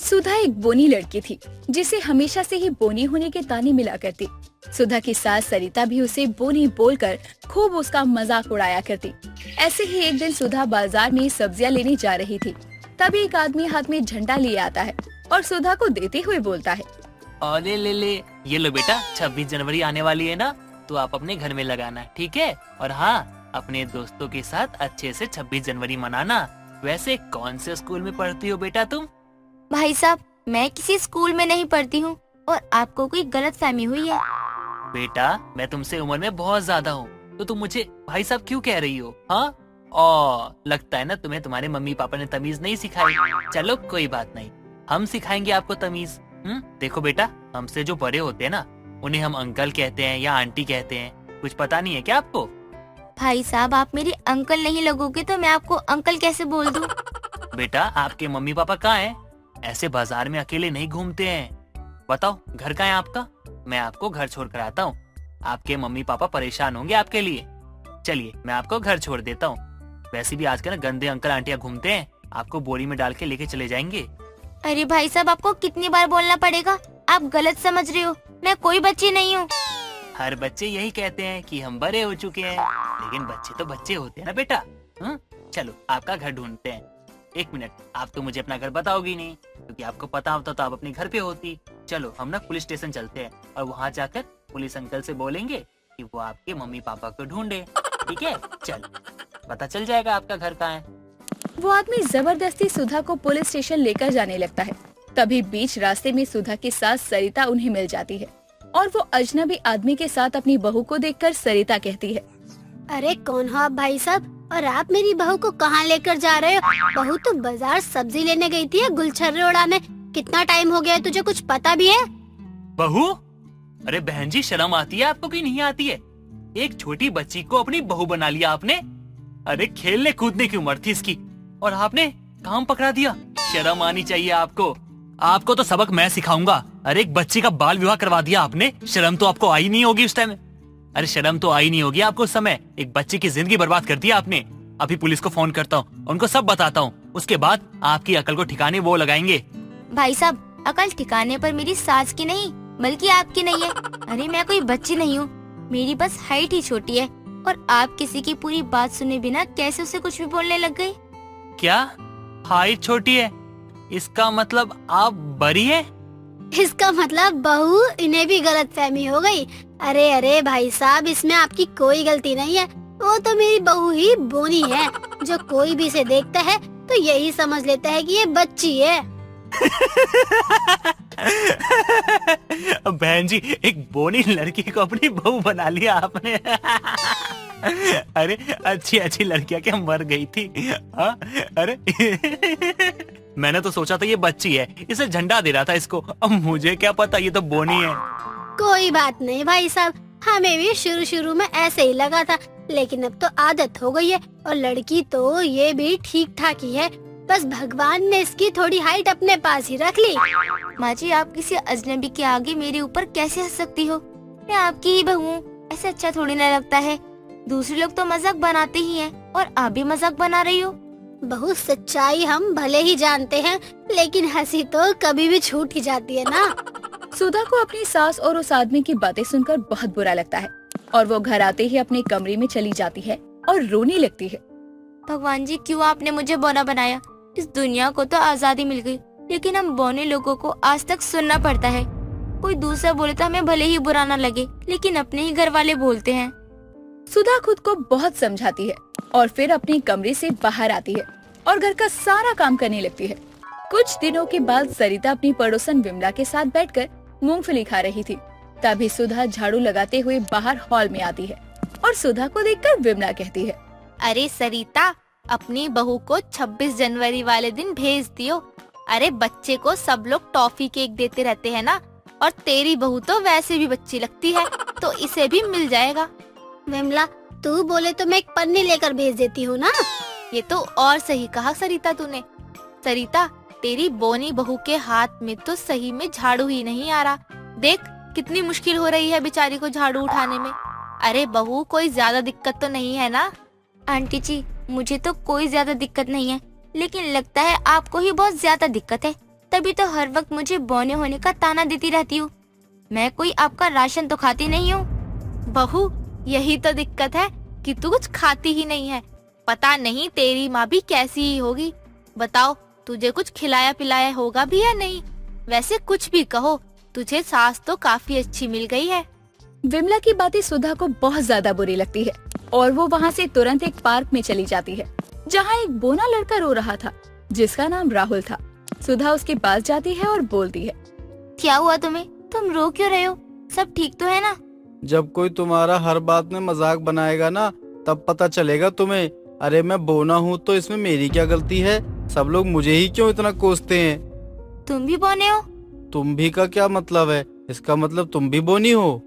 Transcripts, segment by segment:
सुधा एक बोनी लड़की थी जिसे हमेशा से ही बोनी होने के ताने मिला करती। सुधा की सास सरिता भी उसे बोनी बोलकर खूब उसका मजाक उड़ाया करती। ऐसे ही एक दिन सुधा बाजार में सब्जियां लेने जा रही थी। तभी एक आदमी हाथ में झंडा लिए आता है और सुधा को देते हुए बोलता है, अरे ले ये लो बेटा, 26 जनवरी आने वाली है ना, तो आप अपने घर में लगाना, ठीक है? और हाँ, अपने दोस्तों के साथ अच्छे से 26 जनवरी मनाना। वैसे कौन से स्कूल में पढ़ती हो बेटा तुम? भाई साहब, मैं किसी स्कूल में नहीं पढ़ती हूँ और आपको कोई गलतफहमी हुई है। बेटा, मैं तुमसे उम्र में बहुत ज्यादा हूँ, तो तुम मुझे भाई साहब क्यों कह रही हो? हाँ, ओ लगता है ना तुम्हें तुम्हारे मम्मी पापा ने तमीज नहीं सिखाई। चलो कोई बात नहीं, हम सिखाएंगे आपको तमीज। देखो बेटा, हमसे जो बड़े होते हैं ना, उन्हें हम अंकल कहते हैं या आंटी कहते हैं। कुछ पता नहीं है क्या आपको? भाई साहब, आप मेरी अंकल नहीं लगोगे तो मैं आपको अंकल कैसे बोल दूं? बेटा, आपके मम्मी पापा कहाँ हैं? ऐसे बाजार में अकेले नहीं घूमते हैं। बताओ, घर कहाँ है आपका? मैं आपको घर छोड़ कर आता हूँ। आपके मम्मी पापा परेशान होंगे आपके लिए। चलिए, मैं आपको घर छोड़ देता हूँ। वैसे भी आजकल ना गंदे अंकल आंटियाँ घूमते हैं, आपको बोरी में डाल के लेके चले जाएंगे। अरे भाई साहब, आपको कितनी बार बोलना पड़ेगा? आप गलत समझ रहे हो, मैं कोई बच्ची नहीं हूँ। हर बच्चे यही कहते हैं कि हम बड़े हो चुके हैं, लेकिन बच्चे तो बच्चे होते हैं ना बेटा। चलो, आपका घर ढूंढते हैं। एक मिनट, आप तो मुझे अपना घर बताओगी नहीं, क्योंकि आपको पता होता तो आप अपने घर पे होती। चलो, हम ना पुलिस स्टेशन चलते हैं और वहाँ जाकर पुलिस अंकल से बोलेंगे कि वो आपके मम्मी पापा को ढूंढे, ठीक है? चल, पता चल जाएगा आपका घर कहाँ है। वो आदमी जबरदस्ती सुधा को पुलिस स्टेशन लेकर जाने लगता है। तभी बीच रास्ते में सुधा की सास सरिता उन्हें मिल जाती है और वो अजनबी आदमी के साथ अपनी बहू को देखकर सरिता कहती है, अरे कौन हो आप भाई साहब, और आप मेरी बहू को कहाँ लेकर जा रहे हो? बहू तो बाजार सब्जी लेने गई थी या गुलछर्रे उड़ाने? कितना टाइम हो गया है, तुझे कुछ पता भी है? बहू? अरे बहन जी, शर्म आती है आपको कि नहीं आती है? एक छोटी बच्ची को अपनी बहू बना लिया आपने। अरे खेलने कूदने की उम्र थी इसकी और आपने काम पकड़ा दिया। शर्म आनी चाहिए आपको। आपको तो सबक मैं सिखाऊंगा। अरे एक बच्ची का बाल विवाह करवा दिया आपने, शर्म तो आपको आई नहीं होगी उस टाइम। अरे शर्म तो आई नहीं होगी आपको उस समय। एक बच्चे की जिंदगी बर्बाद कर दिया आपने। अभी पुलिस को फोन करता हूँ, उनको सब बताता हूँ, उसके बाद आपकी अकल को ठिकाने वो लगाएंगे। भाई साहब, अकल ठिकाने पर मेरी सास की नहीं बल्कि आपकी नहीं है। अरे मैं कोई बच्ची नहीं हूँ, मेरी बस हाइट ही छोटी है और आप किसी की पूरी बात सुने बिना कैसे उसे कुछ भी बोलने लग गई? क्या हाइट छोटी है? इसका मतलब आप बड़ी है? इसका मतलब बहू, इन्हें भी गलतफहमी हो गई। अरे अरे भाई साहब, इसमें आपकी कोई गलती नहीं है। वो तो मेरी बहू ही बोनी है, जो कोई भी इसे देखता है तो यही समझ लेता है कि ये बच्ची है। बहन जी, एक बोनी लड़की को अपनी बहू बना लिया आपने। अरे अच्छी अच्छी लड़कियां क्या मर गई थी? हाँ? अरे मैंने तो सोचा था ये बच्ची है, इसे झंडा दे रहा था इसको। अब मुझे क्या पता ये तो बोनी है। कोई बात नहीं भाई साहब, हमें भी शुरू शुरू में ऐसे ही लगा था, लेकिन अब तो आदत हो गई है और लड़की तो ये भी ठीक ठाक ही है। बस भगवान ने इसकी थोड़ी हाइट अपने पास ही रख ली। माँ जी, आप किसी अजनबी के आगे मेरे ऊपर कैसे हंस सकती हो? मैं आपकी ही बहू हूँ, ऐसे अच्छा थोड़ी ना लगता है। दूसरे लोग तो मजाक बनाते ही हैं और आप भी मजाक बना रही हो। बहुत सच्चाई हम भले ही जानते हैं, लेकिन हंसी तो कभी भी छूट ही जाती है ना। सुधा को अपनी सास और उस आदमी की बातें सुनकर बहुत बुरा लगता है और वो घर आते ही अपने कमरे में चली जाती है और रोने लगती है। भगवान जी, क्यों आपने मुझे बौना बनाया? इस दुनिया को तो आजादी मिल गई, लेकिन हम बौने लोगों को आज तक सुनना पड़ता है। कोई दूसरा बोले तो हमें भले ही बुरा न लगे, लेकिन अपने ही घर वाले बोलते हैं। सुधा खुद को बहुत समझाती है और फिर अपने कमरे से बाहर आती है और घर का सारा काम करने लगती है। कुछ दिनों के बाद सरिता अपनी पड़ोसन विमला के साथ बैठकर मूंगफली खा रही थी। तभी सुधा झाड़ू लगाते हुए बाहर हॉल में आती है और सुधा को देखकर विमला कहती है, अरे सरिता, अपनी बहू को 26 जनवरी वाले दिन भेज दियो। अरे बच्चे को सब लोग टॉफी केक देते रहते हैं ना, और तेरी बहू तो वैसे भी बच्ची लगती है, तो इसे भी मिल जाएगा। विमला, तू बोले तो मैं एक पन्नी लेकर भेज देती हूँ ना। ये तो और सही कहा सरिता तूने। सरिता, तेरी बोनी बहू के हाथ में तो सही में झाड़ू ही नहीं आ रहा। देख कितनी मुश्किल हो रही है बेचारी को झाड़ू उठाने में। अरे बहू, कोई ज्यादा दिक्कत तो नहीं है ना? आंटी जी, मुझे तो कोई ज्यादा दिक्कत नहीं है, लेकिन लगता है आपको ही बहुत ज्यादा दिक्कत है। तभी तो हर वक्त मुझे बौने होने का ताना देती रहती हूँ। मैं कोई आपका राशन तो खाती नहीं हूँ। बहू, यही तो दिक्कत है कि तू कुछ खाती ही नहीं है। पता नहीं तेरी माँ भी कैसी ही होगी। बताओ, तुझे कुछ खिलाया पिलाया होगा भी या नहीं? वैसे कुछ भी कहो, तुझे सास तो काफी अच्छी मिल गई है। विमला की बातें सुधा को बहुत ज्यादा बुरी लगती है और वो वहाँ से तुरंत एक पार्क में चली जाती है जहाँ एक बोना लड़का रो रहा था जिसका नाम राहुल था। सुधा उसके पास जाती है और बोलती है, क्या हुआ तुम्हें? तुम रो क्यों रहे हो? सब ठीक तो है ना? जब कोई तुम्हारा हर बात में मजाक बनाएगा ना, तब पता चलेगा तुम्हें। अरे मैं बोना हूँ तो इसमें मेरी क्या गलती है? सब लोग मुझे ही क्यों इतना कोसते हैं? तुम भी बौने हो? तुम भी का क्या मतलब है? इसका मतलब तुम भी बोनी हो?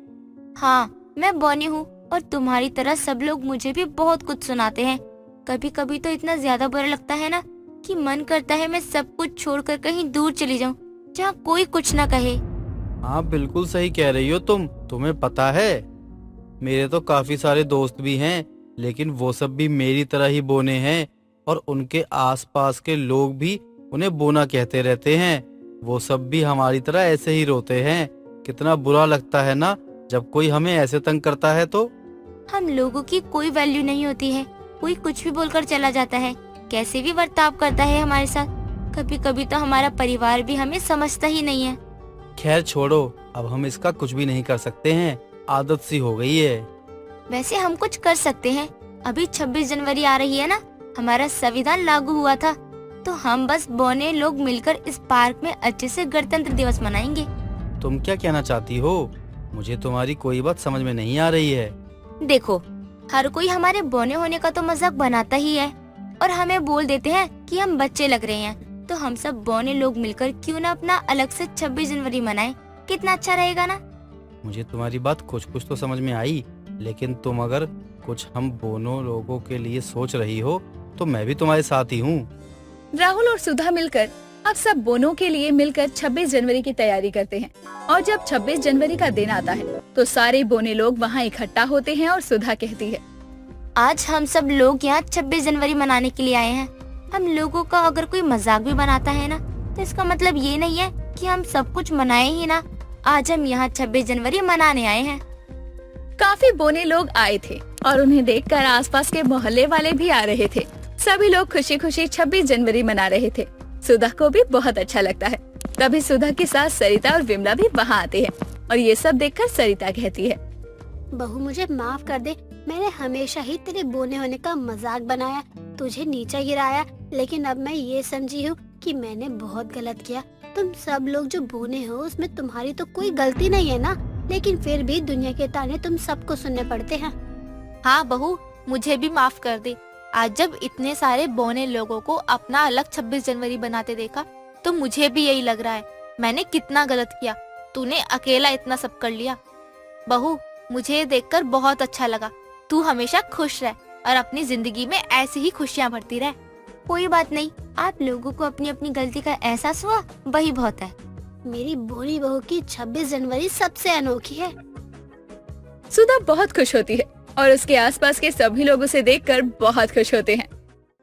हाँ, मैं बौनी हूँ और तुम्हारी तरह सब लोग मुझे भी बहुत कुछ सुनाते हैं। कभी कभी तो इतना ज्यादा बुरा लगता है ना कि मन करता है मैं सब कुछ छोड़कर कहीं दूर चली जाऊँ जहाँ कोई कुछ न कहे। हाँ, बिल्कुल सही कह रही हो तुम। तुम्हें पता है, मेरे तो काफी सारे दोस्त भी हैं, लेकिन वो सब भी मेरी तरह ही बोने हैं और उनके आसपास के लोग भी उन्हें बोना कहते रहते हैं। वो सब भी हमारी तरह ऐसे ही रोते हैं। कितना बुरा लगता है ना जब कोई हमें ऐसे तंग करता है। तो हम लोगों की कोई वैल्यू नहीं होती है। कोई कुछ भी बोलकर चला जाता है, कैसे भी बर्ताव करता है हमारे साथ। कभी कभी तो हमारा परिवार भी हमें समझता ही नहीं है। खैर छोड़ो, अब हम इसका कुछ भी नहीं कर सकते हैं। आदत सी हो गई है। वैसे हम कुछ कर सकते हैं। अभी 26 जनवरी आ रही है ना, हमारा संविधान लागू हुआ था, तो हम बस बौने लोग मिलकर इस पार्क में अच्छे से गणतंत्र दिवस मनाएंगे। तुम क्या कहना चाहती हो? मुझे तुम्हारी कोई बात समझ में नहीं आ रही है। देखो, हर कोई हमारे बौने होने का तो मजाक बनाता ही है और हमें बोल देते हैं कि हम बच्चे लग रहे हैं। तो हम सब बौने लोग मिलकर क्यों ना अपना अलग से 26 जनवरी मनाएं? कितना अच्छा रहेगा ना? मुझे तुम्हारी बात कुछ कुछ तो समझ में आई, लेकिन तुम अगर कुछ हम दोनों लोगों के लिए सोच रही हो तो मैं भी तुम्हारे साथ ही हूँ। राहुल और सुधा मिलकर अब सब बोनों के लिए मिलकर 26 जनवरी की तैयारी करते हैं और जब 26 जनवरी का दिन आता है तो सारे बोने लोग वहाँ इकट्ठा होते हैं और सुधा कहती है, आज हम सब लोग यहाँ 26 जनवरी मनाने के लिए आए हैं। हम लोगों का अगर कोई मजाक भी बनाता है ना, तो इसका मतलब ये नहीं है कि हम सब कुछ मनाए ही ना। आज हम यहाँ 26 जनवरी मनाने आए हैं। काफी बोने लोग आए थे और उन्हें देखकर आसपास के मोहल्ले वाले भी आ रहे थे। सभी लोग खुशी खुशी 26 जनवरी मना रहे थे। सुधा को भी बहुत अच्छा लगता है। तभी सुधा की सास सरिता और विमला भी वहाँ आते हैं और ये सब देखकर सरिता कहती है, बहू मुझे माफ कर दे। मैंने हमेशा ही तेरे बोने होने का मजाक बनाया, तुझे नीचे गिराया, लेकिन अब मैं ये समझी हूँ कि मैंने बहुत गलत किया। तुम सब लोग जो बोने हो उसमें तुम्हारी तो कोई गलती नहीं है ना, लेकिन फिर भी दुनिया के ताने तुम सबको सुनने पड़ते हैं। हाँ बहू, मुझे भी माफ कर दे। आज जब इतने सारे बौने लोगों को अपना अलग 26 जनवरी बनाते देखा तो मुझे भी यही लग रहा है मैंने कितना गलत किया। तूने अकेला इतना सब कर लिया। बहू, मुझे ये देखकर बहुत अच्छा लगा। तू हमेशा खुश रह और अपनी जिंदगी में ऐसी ही खुशियाँ भरती रह। कोई बात नहीं, आप लोगों को अपनी अपनी गलती का एहसास हुआ, वही बहुत है। मेरी बोनी बहू की 26 जनवरी सबसे अनोखी है। सुधा बहुत खुश होती है और उसके आसपास के सभी लोग उसे देखकर बहुत खुश होते हैं।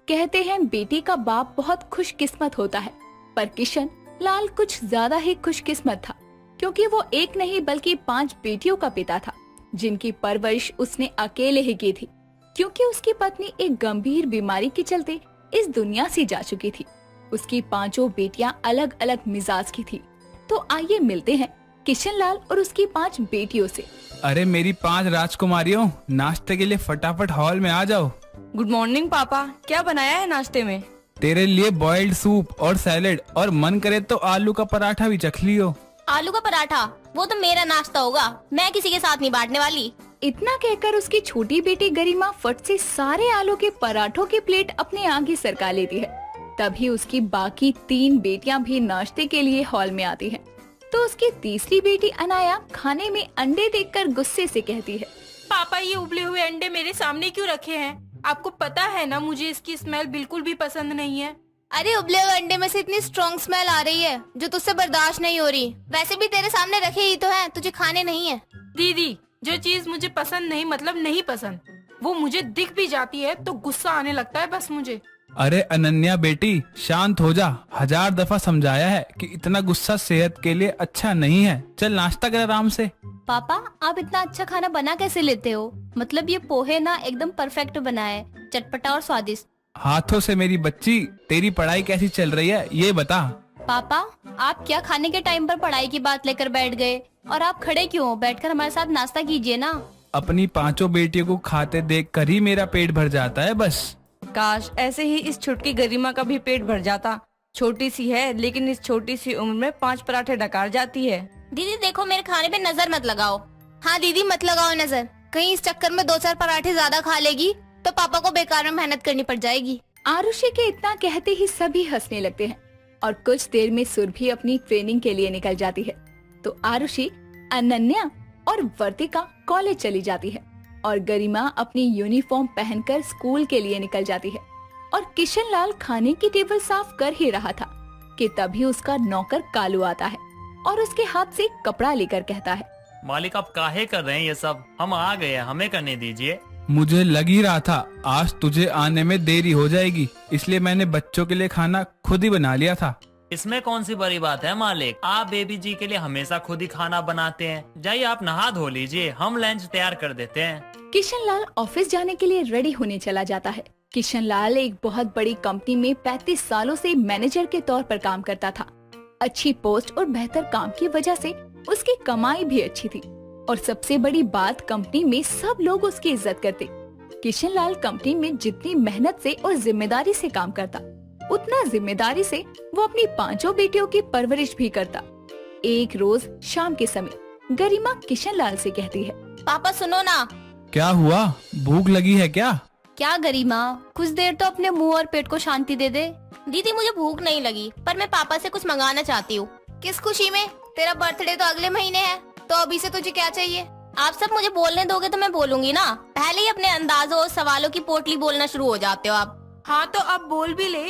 कहते हैं बेटी का बाप बहुत खुशकिस्मत होता है, पर किशन लाल कुछ ज्यादा ही खुशकिस्मत था क्योंकि वो एक नहीं बल्कि 5 बेटियों का पिता था जिनकी परवरिश उसने अकेले ही की थी क्योंकि उसकी पत्नी एक गंभीर बीमारी के चलते इस दुनिया से जा चुकी थी। उसकी 5 बेटियां अलग अलग मिजाज की थी। तो आइए मिलते हैं किशन लाल और उसकी 5 बेटियों से। अरे मेरी 5 राजकुमारियों, नाश्ते के लिए फटाफट हॉल में आ जाओ। गुड मॉर्निंग पापा, क्या बनाया है नाश्ते में? तेरे लिए बॉइल्ड सूप और सैलेड, और मन करे तो आलू का पराठा भी चख लियो। आलू का पराठा? वो तो मेरा नाश्ता होगा, मैं किसी के साथ नहीं बांटने वाली। इतना कहकर उसकी छोटी बेटी गरिमा फट से सारे आलू के पराठों की प्लेट अपने आगे सरका लेती है। तभी उसकी बाकी 3 बेटियां भी नाश्ते के लिए हॉल में आती हैं। तो उसकी तीसरी बेटी अनाया खाने में अंडे देखकर गुस्से से कहती है, पापा ये उबले हुए अंडे मेरे सामने क्यों रखे हैं? आपको पता है ना मुझे इसकी स्मेल बिल्कुल भी पसंद नहीं है। अरे उबले हुए अंडे में से इतनी स्ट्रॉन्ग स्मेल आ रही है जो तुझसे बर्दाश्त नहीं हो रही। वैसे भी तेरे सामने रखे ही तो हैं, तुझे खाने नहीं है। दीदी, जो चीज मुझे पसंद नहीं मतलब नहीं पसंद, वो मुझे दिख भी जाती है तो गुस्सा आने लगता है बस मुझे। अरे अनन्या बेटी, शांत हो जा। 1000 दफा समझाया है कि इतना गुस्सा सेहत के लिए अच्छा नहीं है। चल नाश्ता कर आराम से। पापा, आप इतना अच्छा खाना बना कैसे लेते हो? मतलब ये पोहे ना एकदम परफेक्ट बना है, चटपटा और स्वादिष्ट। हाथों से मेरी बच्ची, तेरी पढ़ाई कैसी चल रही है ये बता। पापा, आप क्या खाने के टाइम पर पढ़ाई की बात लेकर बैठ गए? और आप खड़े क्यों हो? बैठकर हमारे साथ नाश्ता कीजिए ना। अपनी 5 बेटियों को खाते देखकर ही मेरा पेट भर जाता है बस। काश ऐसे ही इस छुटकी गरिमा का भी पेट भर जाता। छोटी सी है लेकिन इस छोटी सी उम्र में 5 पराठे डकार जाती है। दीदी देखो, मेरे खाने पे नजर मत लगाओ। हाँ दीदी, मत लगाओ नजर। कहीं इस चक्कर में 2-4 पराठे ज्यादा खा लेगी तो पापा को बेकार में मेहनत करनी पड़ जाएगी। आरुषि के इतना कहते ही सभी हंसने लगते हैं और कुछ देर में सुरभि अपनी ट्रेनिंग के लिए निकल जाती है। तो आरुषि, अनन्या और वर्तिका कॉलेज चली जाती है और गरिमा अपनी यूनिफॉर्म पहनकर स्कूल के लिए निकल जाती है। और किशन लाल खाने की टेबल साफ कर ही रहा था कि तभी उसका नौकर कालू आता है और उसके हाथ से कपड़ा लेकर कहता है, मालिक आप काहे कर रहे हैं ये सब? हम आ गए, हमें करने दीजिए। मुझे लग ही रहा था आज तुझे आने में देरी हो जाएगी, इसलिए मैंने बच्चों के लिए खाना खुद ही बना लिया था। इसमें कौन सी बड़ी बात है मालिक? आप बेबी जी के लिए हमेशा खुद ही खाना बनाते हैं। जाइए आप नहा धो लीजिए, हम लंच तैयार कर देते हैं। किशन लाल ऑफिस जाने के लिए रेडी होने चला जाता है। किशन लाल एक बहुत बड़ी कंपनी में 35 सालों से मैनेजर के तौर पर काम करता था। अच्छी पोस्ट और बेहतर काम की वजह से उसकी कमाई भी अच्छी थी और सबसे बड़ी बात, कंपनी में सब लोग उसकी इज्जत करते। किशन लाल कंपनी में जितनी मेहनत से और जिम्मेदारी से काम करता, उतना जिम्मेदारी से वो अपनी 5 बेटियों की परवरिश भी करता। एक रोज शाम के समय गरिमा किशन लाल से कहती है, पापा सुनो ना। क्या हुआ, भूख लगी है क्या? क्या गरिमा, कुछ देर तो अपने मुंह और पेट को शांति दे दे। दीदी मुझे भूख नहीं लगी, पर मैं पापा से कुछ मंगाना चाहती हूँ। किस खुशी में? तेरा बर्थडे तो अगले महीने है, तो अभी से तुझे क्या चाहिए? आप सब मुझे बोलने दोगे तो मैं बोलूंगी ना। पहले ही अपने अंदाजों और सवालों की पोटली बोलना शुरू हो जाते हो आप। हाँ तो अब बोल भी ले।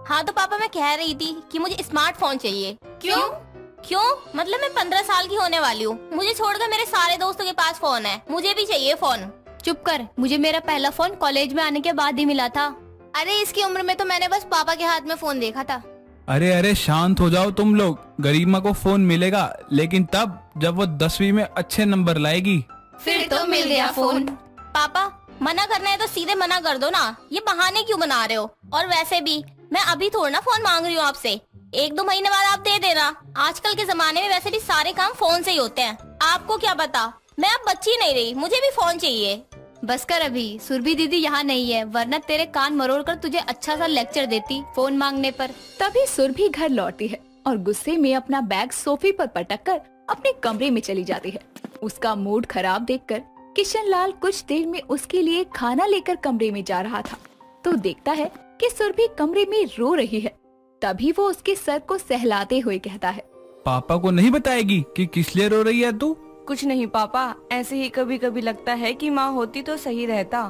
हाँ तो पापा, मैं कह रही थी कि मुझे स्मार्टफोन चाहिए। क्यों? मतलब मैं 15 साल की होने वाली हूँ। मुझे छोड़कर मेरे सारे दोस्तों के पास फोन है, मुझे भी चाहिए फोन। चुप कर, मुझे मेरा पहला फोन कॉलेज में आने के बाद ही मिला था। अरे इसकी उम्र में तो मैंने बस पापा के हाथ में फोन देखा था। अरे शांत हो जाओ तुम लोग। गरिमा को फोन मिलेगा, लेकिन तब जब वो 10वीं में अच्छे नंबर लाएगी। फिर तो मिल गया फोन। पापा, मना करना है तो सीधे मना कर दो ना, ये बहाने क्यों बना रहे हो? और वैसे भी मैं अभी थोड़ा ना फोन मांग रही हूँ आपसे, 1-2 महीने बाद आप दे देना। आजकल के जमाने में वैसे भी सारे काम फोन से ही होते हैं। आपको क्या पता, मैं अब बच्ची नहीं रही, मुझे भी फोन चाहिए। बस कर अभी, सुरभि दीदी यहाँ नहीं है, वरना तेरे कान मरोड़ कर तुझे अच्छा सा लेक्चर देती फोन मांगने पर। तभी सुरभि घर लौटती है और गुस्से में अपना बैग सोफे पर पटक कर अपने कमरे में चली जाती है। उसका मूड खराब देखकर किशन लाल कुछ देर में उसके लिए खाना लेकर कमरे में जा रहा था तो देखता है कि सुरभि कमरे में रो रही है। तभी वो उसके सर को सहलाते हुए कहता है, पापा को नहीं बताएगी कि किस लिए रो रही है तू? कुछ नहीं पापा, ऐसे ही कभी कभी लगता है कि माँ होती तो सही रहता।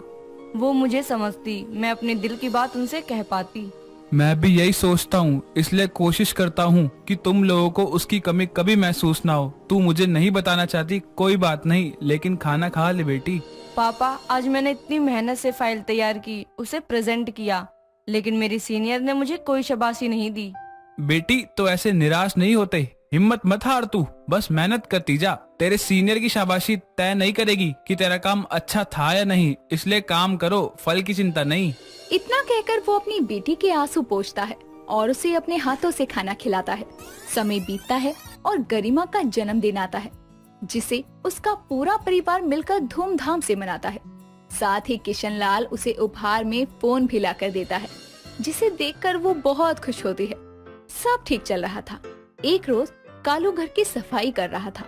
वो मुझे समझती, मैं अपने दिल की बात उनसे कह पाती। मैं भी यही सोचता हूँ, इसलिए कोशिश करता हूँ कि तुम लोगों को उसकी कमी कभी महसूस ना हो। तू मुझे नहीं बताना चाहती, कोई बात नहीं, लेकिन खाना खा ले बेटी। पापा, आज मैंने इतनी मेहनत से फाइल तैयार की, उसे प्रेजेंट किया, लेकिन मेरी सीनियर ने मुझे कोई शाबाशी नहीं दी। बेटी तो ऐसे निराश नहीं होते, हिम्मत मत हार तू, बस मेहनत करती जा। तेरे सीनियर की शाबाशी तय नहीं करेगी कि तेरा काम अच्छा था या नहीं, इसलिए काम करो, फल की चिंता नहीं। इतना कहकर वो अपनी बेटी के आंसू पोंछता है और उसे अपने हाथों से खाना खिलाता है। समय बीतता है और गरिमा का जन्मदिन आता है, जिसे उसका पूरा परिवार मिलकर धूमधाम से मनाता है। साथ ही किशन लाल उसे उपहार में फोन भी लाकर देता है, जिसे देखकर वो बहुत खुश होती है। सब ठीक चल रहा था। एक रोज कालू घर की सफाई कर रहा था,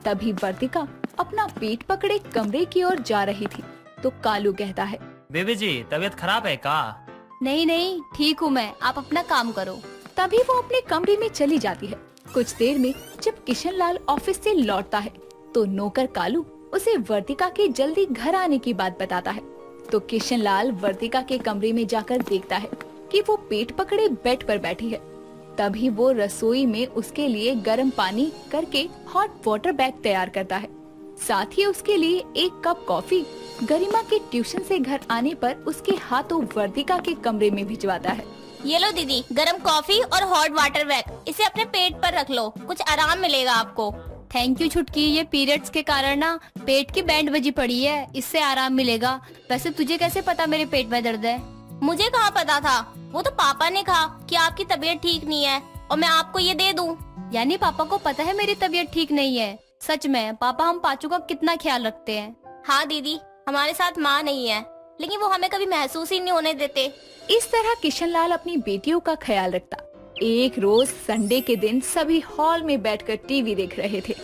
तभी वर्तिका अपना पेट पकड़े कमरे की ओर जा रही थी तो कालू कहता है, बेबी जी तबीयत खराब है का? नहीं, ठीक हूँ मैं, आप अपना काम करो। तभी वो अपने कमरे में चली जाती है। कुछ देर में जब किशन लाल ऑफिस से लौटता है तो नौकर कालू उसे वर्तिका के जल्दी घर आने की बात बताता है। तो किशन लाल वर्तिका के कमरे में जाकर देखता है कि वो पेट पकड़े बेड पर बैठी है। तभी वो रसोई में उसके लिए गर्म पानी करके हॉट वाटर बैग तैयार करता है। साथ ही उसके लिए एक कप कॉफी गरिमा के ट्यूशन से घर आने पर उसके हाथों वर्तिका के कमरे में भिजवाता है। ये लो दीदी, गरम कॉफी और हॉट वाटर बैग, इसे अपने पेट पर रख लो, कुछ आराम मिलेगा आपको। थैंक यू छुटकी, ये पीरियड्स के कारण ना पेट की बैंड बजी पड़ी है, इससे आराम मिलेगा। वैसे तुझे कैसे पता मेरे पेट में दर्द है? मुझे कहाँ पता था, वो तो पापा ने कहा कि आपकी तबीयत ठीक नहीं है और मैं आपको ये दे दूं। यानी पापा को पता है मेरी तबीयत ठीक नहीं है? सच में पापा हम पाचू का कितना ख्याल रखते हैं। हाँ दीदी, हमारे साथ माँ नहीं है, लेकिन वो हमें कभी महसूस ही नहीं होने देते। इस तरह किशन लाल अपनी बेटियों का ख्याल रखता। एक रोज संडे के दिन सभी हॉल में बैठकर टीवी देख रहे थे।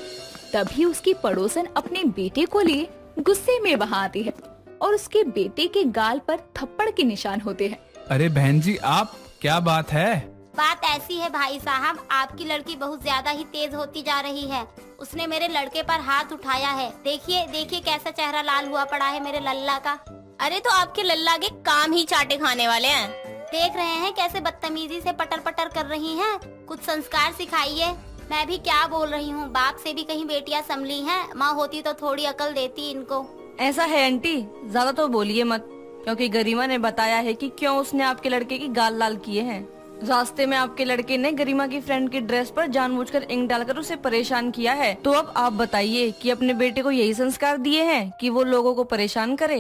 तभी उसकी पड़ोसन अपने बेटे को लिए गुस्से में वहाँ आती है और उसके बेटे के गाल पर थप्पड़ के निशान होते हैं। अरे बहन जी, आप क्या बात है? बात ऐसी है भाई साहब, आपकी लड़की बहुत ज्यादा ही तेज होती जा रही है। उसने मेरे लड़के पर हाथ उठाया है। देखिए देखिए कैसा चेहरा लाल हुआ पड़ा है मेरे लल्ला का। अरे तो आपके लल्ला के काम ही चाटे खाने वाले हैं। देख रहे हैं कैसे बदतमीजी से पटर पटर कर रही हैं। कुछ संस्कार सिखाइए। मैं भी क्या बोल रही हूँ, बाप से भी कहीं बेटियाँ संभली हैं। माँ होती तो थोड़ी अकल देती इनको। ऐसा है आंटी, ज्यादा तो बोलिए मत, क्योंकि गरिमा ने बताया है कि क्यों उसने आपके लड़के की गाल लाल किए हैं। रास्ते में आपके लड़के ने गरिमा की फ्रेंड की ड्रेस पर जानबूझकर इंक डालकर उसे परेशान किया है। तो अब आप बताइए कि अपने बेटे को यही संस्कार दिए हैं कि वो लोगों को परेशान करे?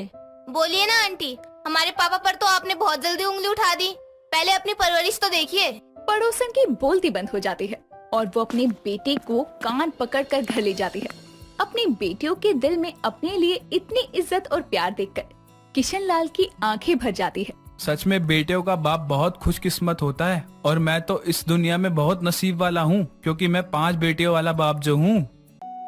बोलिए ना आंटी, हमारे पापा पर तो आपने बहुत जल्दी उंगली उठा दी। पहले अपनी परवरिश तो देखिए। पड़ोसन की बोलती बंद हो जाती है और वो अपने बेटे को कान पकड़कर घर ले जाती है। अपनी बेटियों के दिल में अपने लिए इतनी इज्जत और प्यार देखकर किशन लाल की आंखें भर जाती है। सच में बेटियों का बाप बहुत खुशकिस्मत होता है और मैं तो इस दुनिया में बहुत नसीब वाला हूँ, क्योंकि मैं 5 बेटियों वाला बाप जो हूँ।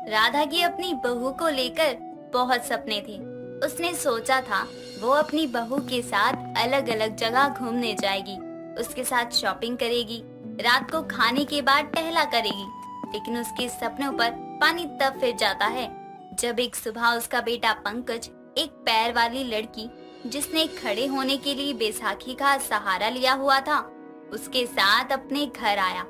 राधा की अपनी बहू को लेकर बहुत सपने थे। उसने सोचा था वो अपनी बहू के साथ अलग अलग जगह घूमने जाएगी, उसके साथ शॉपिंग करेगी, रात को खाने के बाद टहला करेगी। लेकिन उसके सपनों पर पानी तब फिर जाता है जब एक सुबह उसका बेटा पंकज, एक पैर वाली लड़की जिसने खड़े होने के लिए बैसाखी का सहारा लिया हुआ था, उसके साथ अपने घर आया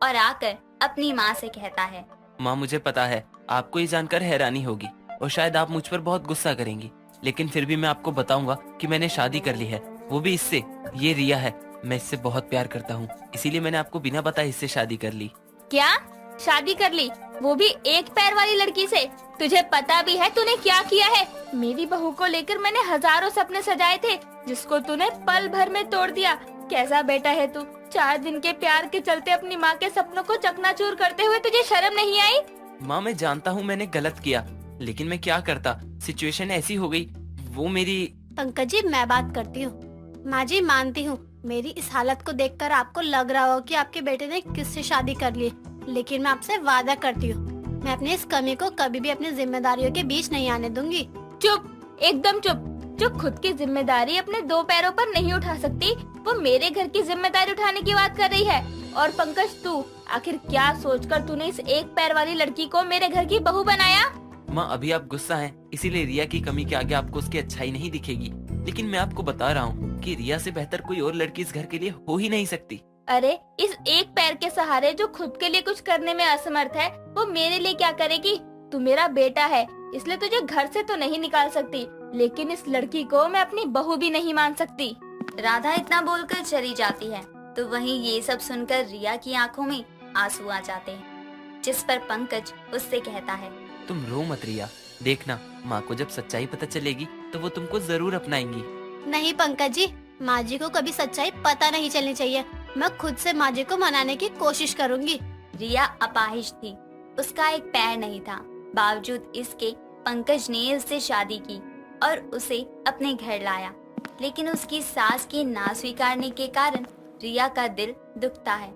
और आकर अपनी माँ से कहता है, माँ मुझे पता है आपको ये जानकर हैरानी होगी और शायद आप मुझ पर बहुत गुस्सा करेंगी, लेकिन फिर भी मैं आपको बताऊंगा कि मैंने शादी कर ली है, वो भी इससे। ये रिया है, मैं इससे बहुत प्यार करता हूँ, इसीलिए मैंने आपको बिना बताए इससे शादी कर ली। क्या शादी कर ली, वो भी एक पैर वाली लड़की से? तुझे पता भी है तूने क्या किया है? मेरी बहू को लेकर मैंने हजारों सपने सजाए थे, जिसको तूने पल भर में तोड़ दिया। कैसा बेटा है तू? 4 दिन के प्यार के चलते अपनी माँ के सपनों को चकनाचूर करते हुए तुझे शर्म नहीं आई? माँ मैं जानता हूँ मैंने गलत किया, लेकिन मैं क्या करता, सिचुएशन ऐसी हो गई। वो मेरी पंकज जी मैं बात करती हूँ। माँ जी मानती हूँ, मेरी इस हालत को देखकर आपको लग रहा हो कि आपके बेटे ने किससे शादी कर ली, लेकिन मैं आपसे वादा करती हूँ मैं अपनी इस कमी को कभी भी अपनी जिम्मेदारियों के बीच नहीं आने दूंगी। चुप, एकदम चुप। जो खुद की जिम्मेदारी अपने 2 पैरों पर नहीं उठा सकती, वो मेरे घर की जिम्मेदारी उठाने की बात कर रही है। और पंकज तू आखिर क्या सोचकर तूने इस एक पैर वाली लड़की को मेरे घर की बहू बनाया? माँ अभी आप गुस्सा हैं, इसीलिए रिया की कमी के आगे आपको उसकी अच्छाई नहीं दिखेगी, लेकिन मैं आपको बता रहा हूँ कि रिया से बेहतर कोई और लड़की इस घर के लिए हो ही नहीं सकती। अरे इस एक पैर के सहारे जो खुद के लिए कुछ करने में असमर्थ है, वो मेरे लिए क्या करेगी? तू मेरा बेटा है, इसलिए तुझे घर से तो नहीं निकाल सकती, लेकिन इस लड़की को मैं अपनी बहू भी नहीं मान सकती। राधा इतना बोलकर चली जाती है तो वहीं ये सब सुनकर रिया की आंखों में आंसू आ जाते हैं, जिस पर पंकज उससे कहता है, तुम रो मत रिया, देखना माँ को जब सच्चाई पता चलेगी तो वो तुमको जरूर अपनाएंगी। नहीं पंकज जी, माँ जी को कभी सच्चाई पता नहीं चलनी चाहिए। मैं खुद से माँ जी को मनाने की कोशिश करूँगी। रिया अपाहिज थी, उसका एक पैर नहीं था, बावजूद इसके पंकज ने उससे शादी की और उसे अपने घर लाया। लेकिन उसकी सास के ना स्वीकारने के कारण रिया का दिल दुखता है।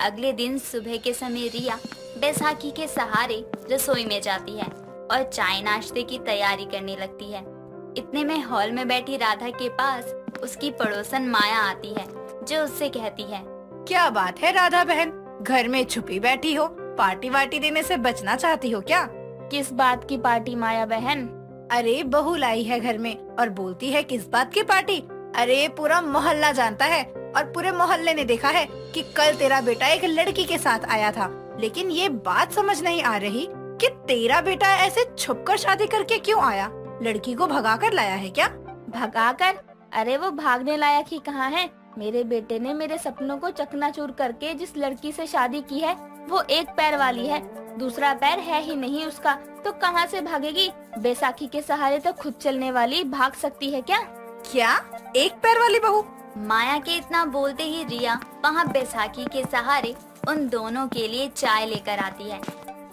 अगले दिन सुबह के समय रिया बैसाखी के सहारे रसोई में जाती है और चाय नाश्ते की तैयारी करने लगती है। इतने में हॉल में बैठी राधा के पास उसकी पड़ोसन माया आती है, जो उससे कहती है, क्या बात है राधा बहन, घर में छुपी बैठी हो, पार्टी वार्टी देने से बचना चाहती हो क्या? किस बात की पार्टी माया बहन? अरे बहू लाई है घर में और बोलती है किस बात की पार्टी? अरे पूरा मोहल्ला जानता है और पूरे मोहल्ले ने देखा है कि कल तेरा बेटा एक लड़की के साथ आया था, लेकिन ये बात समझ नहीं आ रही कि तेरा बेटा ऐसे छुपकर शादी करके क्यों आया? लड़की को भगा कर लाया है क्या? भगाकर? अरे वो भागने लायक ही कहाँ है। मेरे बेटे ने मेरे सपनों को चकनाचूर करके जिस लड़की से शादी की है वो एक पैर वाली है, दूसरा पैर है ही नहीं उसका, तो कहाँ से भागेगी? बैसाखी के सहारे तो खुद चलने वाली भाग सकती है क्या? क्या एक पैर वाली बहू? माया के इतना बोलते ही रिया वहाँ बैसाखी के सहारे उन दोनों के लिए चाय लेकर आती है।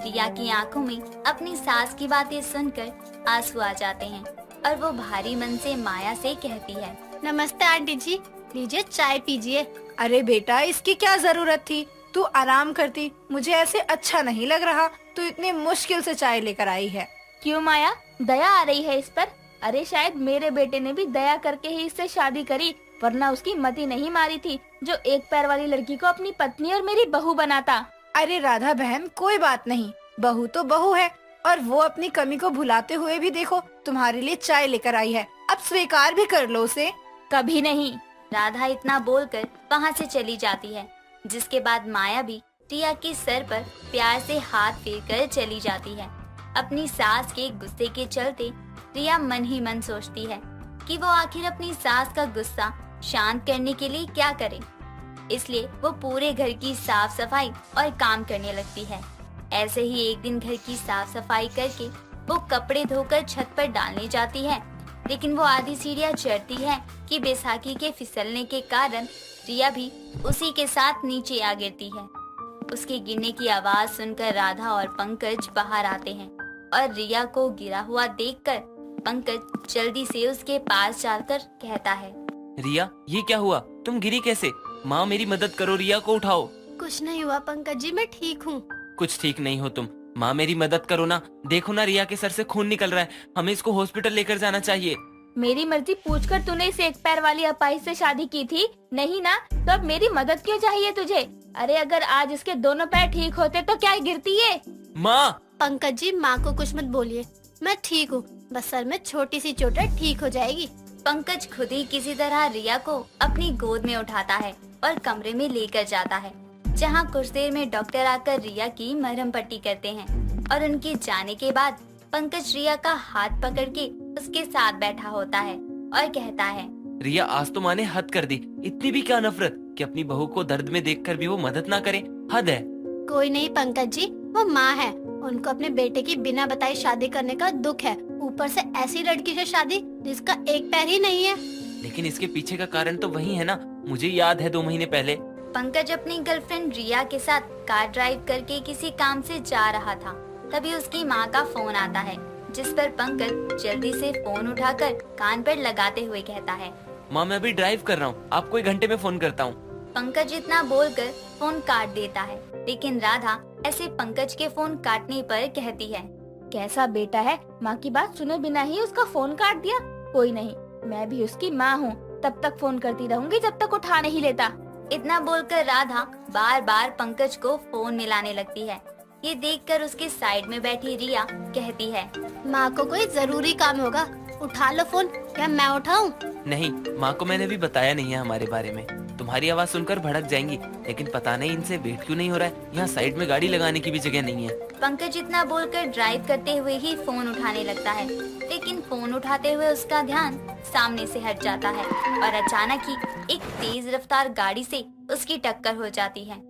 रिया की आंखों में अपनी सास की बातें सुनकर आंसू आ जाते हैं और वो भारी मन से माया से कहती है, नमस्ते आंटी जी, लीजिए चाय पीजिए। अरे बेटा, इसकी क्या जरूरत थी? तू आराम करती, मुझे ऐसे अच्छा नहीं लग रहा। तू इतनी मुश्किल से चाय लेकर आई है। क्यों माया, दया आ रही है इस पर? अरे शायद मेरे बेटे ने भी दया करके ही इससे शादी करी, वरना उसकी मति नहीं मारी थी जो एक पैर वाली लड़की को अपनी पत्नी और मेरी बहू बनाता। अरे राधा बहन, कोई बात नहीं, बहू तो बहू है और वो अपनी कमी को भुलाते हुए भी देखो तुम्हारे लिए चाय लेकर आई है। अब स्वीकार भी कर लो उसे। कभी नहीं। राधा इतना बोलकर वहाँ से चली जाती है, जिसके बाद माया भी रिया के सर पर प्यार से हाथ फेर कर चली जाती है। अपनी सास के गुस्से के चलते रिया मन ही मन सोचती है कि वो आखिर अपनी सास का गुस्सा शांत करने के लिए क्या करे। इसलिए वो पूरे घर की साफ सफाई और काम करने लगती है। ऐसे ही एक दिन घर की साफ सफाई करके वो कपड़े धोकर छत पर डालने जाती है, लेकिन वो आधी सीढ़ियाँ चढ़ती है कि बैसाखी के फिसलने के कारण रिया भी उसी के साथ नीचे आ गिरती है। उसके गिरने की आवाज सुनकर राधा और पंकज बाहर आते हैं और रिया को गिरा हुआ देखकर पंकज जल्दी से उसके पास जाकर कहता है, रिया, ये क्या हुआ? तुम गिरी कैसे? माँ, मेरी मदद करो, रिया को उठाओ। कुछ नहीं हुआ पंकज जी, मैं ठीक हूँ। कुछ ठीक नहीं हो तुम। माँ, मेरी मदद करो ना। देखो ना, रिया के सर से खून निकल रहा है। हमें इसको हॉस्पिटल लेकर जाना चाहिए। मेरी मर्जी पूछकर तूने इस एक पैर वाली अपाहिज से शादी की थी, नहीं ना? तो अब मेरी मदद क्यों चाहिए तुझे? अरे अगर आज इसके दोनों पैर ठीक होते तो क्या गिरती है? माँ! पंकज जी, माँ को कुछ मत बोलिए, मैं ठीक हूँ, बस सर में छोटी सी चोट है, ठीक हो जाएगी। पंकज खुद ही किसी तरह रिया को अपनी गोद में उठाता है और कमरे में लेकर जाता है, जहाँ कुछ देर में डॉक्टर आकर रिया की मरहम पट्टी करते हैं और उनके जाने के बाद पंकज रिया का हाथ पकड़ के उसके साथ बैठा होता है और कहता है, रिया, आज तो माँ ने हद कर दी। इतनी भी क्या नफरत कि अपनी बहू को दर्द में देखकर भी वो मदद ना करे। हद है। कोई नहीं पंकज जी, वो माँ है, उनको अपने बेटे की बिना बताए शादी करने का दुख है, ऊपर से ऐसी लड़की से शादी जिसका एक पैर ही नहीं है। लेकिन इसके पीछे का कारण तो वही है ना। मुझे याद है 2 महीने पहले पंकज अपनी गर्लफ्रेंड रिया के साथ कार ड्राइव करके किसी काम से जा रहा था। तभी उसकी माँ का फोन आता है, जिस पर पंकज जल्दी से फोन उठाकर कान पर लगाते हुए कहता है, माँ, मैं अभी ड्राइव कर रहा हूँ, आपको 1 घंटे में फोन करता हूँ। पंकज इतना बोलकर फोन काट देता है, लेकिन राधा ऐसे पंकज के फोन काटने पर कहती है, कैसा बेटा है, माँ की बात सुने बिना ही उसका फोन काट दिया। कोई नहीं, मैं भी उसकी माँ हूँ, तब तक फोन करती रहूंगी जब तक उठा नहीं लेता। इतना बोलकर राधा बार बार पंकज को फोन मिलाने लगती है। ये देखकर उसके साइड में बैठी रिया कहती है, माँ को कोई जरूरी काम होगा, उठा लो फोन, क्या मैं उठाऊं? नहीं, माँ को मैंने भी बताया नहीं है हमारे बारे में। तुम्हारी आवाज सुनकर भड़क जाएंगी, लेकिन पता नहीं इनसे वेट क्यों नहीं हो रहा है। यहाँ साइड में गाड़ी लगाने की भी जगह नहीं है। पंकज इतना बोलकर ड्राइव करते हुए ही फोन उठाने लगता है, लेकिन फोन उठाते हुए उसका ध्यान सामने से हट जाता है और अचानक ही एक तेज रफ्तार गाड़ी से उसकी टक्कर हो जाती है।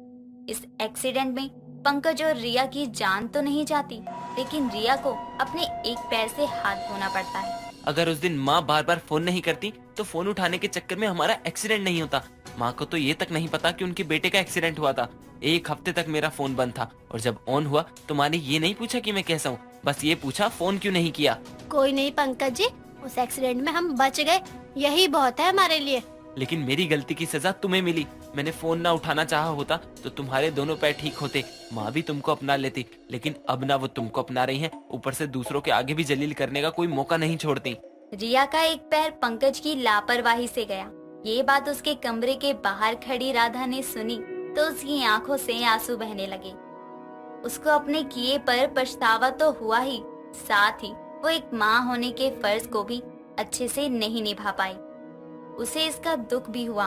इस एक्सीडेंट में पंकज और रिया की जान तो नहीं जाती, लेकिन रिया को अपने एक पैर से हाथ धोना पड़ता है। अगर उस दिन माँ बार बार फोन नहीं करती तो फोन उठाने के चक्कर में हमारा एक्सीडेंट नहीं होता। माँ को तो ये तक नहीं पता कि उनके बेटे का एक्सीडेंट हुआ था। 1 हफ्ते तक मेरा फोन बंद था और जब ऑन हुआ तो माँ ने ये नहीं पूछा कि मैं कैसा हूँ, बस ये पूछा फोन क्यों नहीं किया। कोई नहीं पंकज जी, उस एक्सीडेंट में हम बच गए, यही बहुत है हमारे लिए। लेकिन मेरी गलती की सजा तुम्हें मिली। मैंने फोन ना उठाना चाहा होता तो तुम्हारे दोनों पैर ठीक होते, माँ भी तुमको अपना लेती। लेकिन अब ना वो तुमको अपना रही हैं, ऊपर से दूसरों के आगे भी जलील करने का कोई मौका नहीं छोड़ती। रिया का एक पैर पंकज की लापरवाही से गया। ये बात उसके कमरे के बाहर खड़ी राधा ने सुनी तो उसकी आंखों से आंसू बहने लगे। उसको अपने किए पर पछतावा तो हुआ ही, साथ ही वो एक माँ होने के फर्ज को भी अच्छे से नहीं निभा पाई। उसे इसका दुख भी हुआ।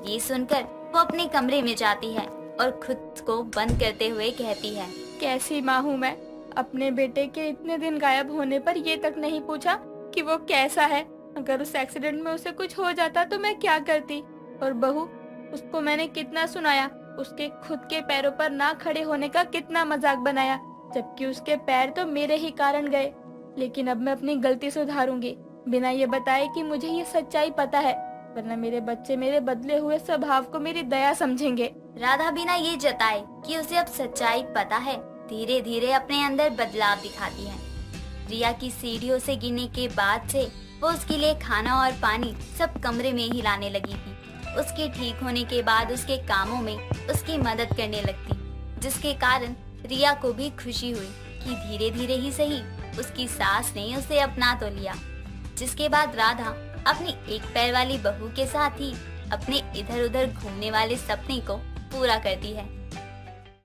ये सुनकर वो अपने कमरे में जाती है और खुद को बंद करते हुए कहती है, कैसी माँ हूँ मैं, अपने बेटे के इतने दिन गायब होने पर ये तक नहीं पूछा कि वो कैसा है। अगर उस एक्सीडेंट में उसे कुछ हो जाता तो मैं क्या करती। और बहू, उसको मैंने कितना सुनाया, उसके खुद के पैरों पर ना खड़े होने का कितना मजाक बनाया, जबकि उसके पैर तो मेरे ही कारण गए। लेकिन अब मैं अपनी गलती सुधारूंगी, बिना ये बताए कि मुझे ये सच्चाई पता है, वरना मेरे बच्चे मेरे बदले हुए स्वभाव को मेरी दया समझेंगे। राधा बिना ये जताए कि उसे अब सच्चाई पता है, धीरे धीरे अपने अंदर बदलाव दिखाती है। रिया की सीढ़ियों से गिरने के बाद से वो उसके लिए खाना और पानी सब कमरे में ही लाने लगी थी। उसके ठीक होने के बाद उसके कामों में उसकी मदद करने लगती, जिसके कारण रिया को भी खुशी हुई कि धीरे धीरे ही सही उसकी सास ने उसे अपना तो लिया। जिसके बाद राधा अपनी एक पैर वाली बहू के साथ ही अपने इधर उधर घूमने वाले सपने को पूरा करती है।